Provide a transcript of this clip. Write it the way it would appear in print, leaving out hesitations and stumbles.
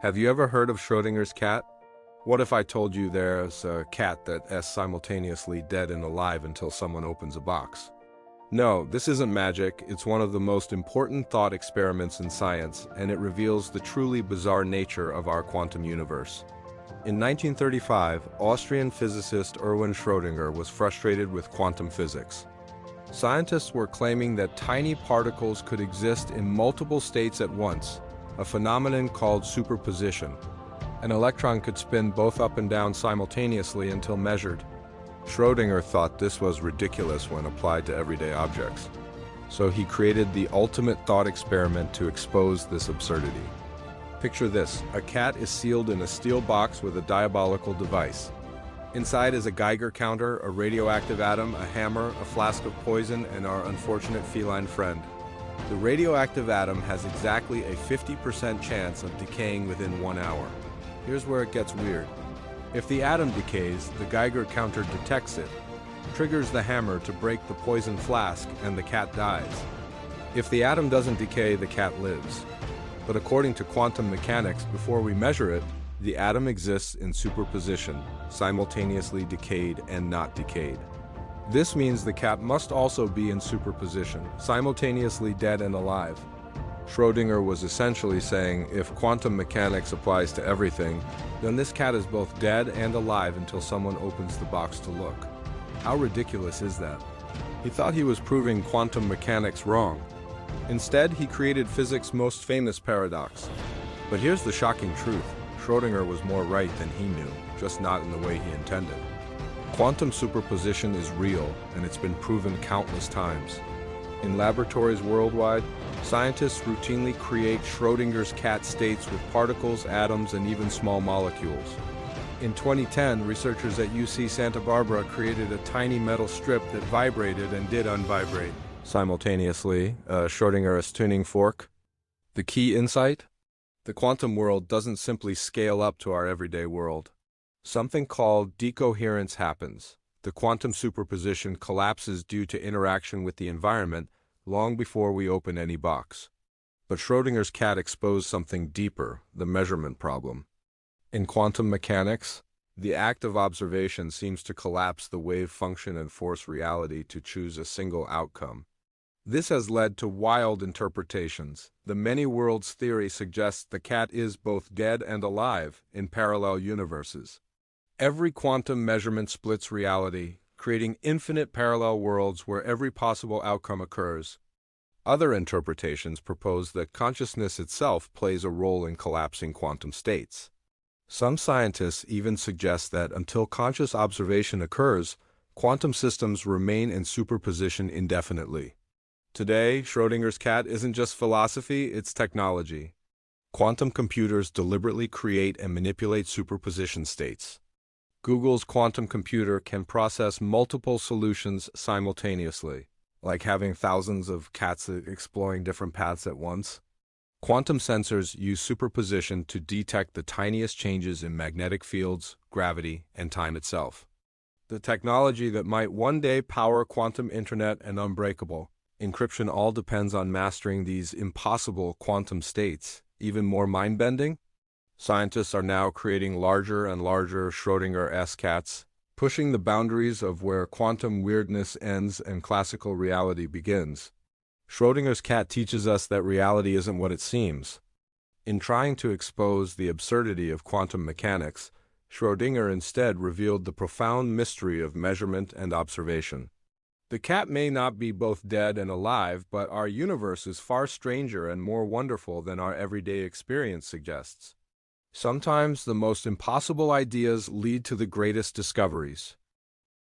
Have you ever heard of Schrodinger's cat? What if I told you there's a cat that is simultaneously dead and alive until someone opens a box? No, this isn't magic. It's one of the most important thought experiments in science, and it reveals the truly bizarre nature of our quantum universe. In 1935, Austrian physicist Erwin Schrödinger was frustrated with quantum physics. Scientists were claiming that tiny particles could exist in multiple states at once, a phenomenon called superposition. An electron could spin both up and down simultaneously until measured. Schrödinger thought this was ridiculous when applied to everyday objects. So he created the ultimate thought experiment to expose this absurdity. Picture this: a cat is sealed in a steel box with a diabolical device. Inside is a Geiger counter, a radioactive atom, a hammer, a flask of poison, and our unfortunate feline friend. The radioactive atom has exactly a 50% chance of decaying within 1 hour. Here's where it gets weird. If the atom decays, the Geiger counter detects it, triggers the hammer to break the poison flask, and the cat dies. If the atom doesn't decay, the cat lives. But according to quantum mechanics, before we measure it, the atom exists in superposition, simultaneously decayed and not decayed. This means the cat must also be in superposition, simultaneously dead and alive. Schrödinger was essentially saying, if quantum mechanics applies to everything, then this cat is both dead and alive until someone opens the box to look. How ridiculous is that? He thought he was proving quantum mechanics wrong. Instead, he created physics' most famous paradox. But here's the shocking truth. Schrödinger was more right than he knew, just not in the way he intended. Quantum superposition is real, and it's been proven countless times. In laboratories worldwide, scientists routinely create Schrödinger's cat states with particles, atoms, and even small molecules. In 2010, researchers at UC Santa Barbara created a tiny metal strip that vibrated and did unvibrate simultaneously, a Schrödinger's tuning fork. The key insight? The quantum world doesn't simply scale up to our everyday world. Something called decoherence happens. The quantum superposition collapses due to interaction with the environment long before we open any box. But Schrödinger's cat exposed something deeper, the measurement problem. In quantum mechanics, the act of observation seems to collapse the wave function and force reality to choose a single outcome. This has led to wild interpretations. The many worlds theory suggests the cat is both dead and alive in parallel universes. Every quantum measurement splits reality, creating infinite parallel worlds where every possible outcome occurs. Other interpretations propose that consciousness itself plays a role in collapsing quantum states. Some scientists even suggest that until conscious observation occurs, quantum systems remain in superposition indefinitely. Today, Schrödinger's cat isn't just philosophy, it's technology. Quantum computers deliberately create and manipulate superposition states. Google's quantum computer can process multiple solutions simultaneously, like having thousands of cats exploring different paths at once. Quantum sensors use superposition to detect the tiniest changes in magnetic fields, gravity, and time itself. The technology that might one day power quantum internet and unbreakable encryption all depends on mastering these impossible quantum states. Even more mind-bending? Scientists are now creating larger and larger Schrödinger-esque cats, pushing the boundaries of where quantum weirdness ends and classical reality begins. Schrödinger's cat teaches us that reality isn't what it seems. In trying to expose the absurdity of quantum mechanics, Schrödinger instead revealed the profound mystery of measurement and observation. The cat may not be both dead and alive, but our universe is far stranger and more wonderful than our everyday experience suggests. Sometimes the most impossible ideas lead to the greatest discoveries.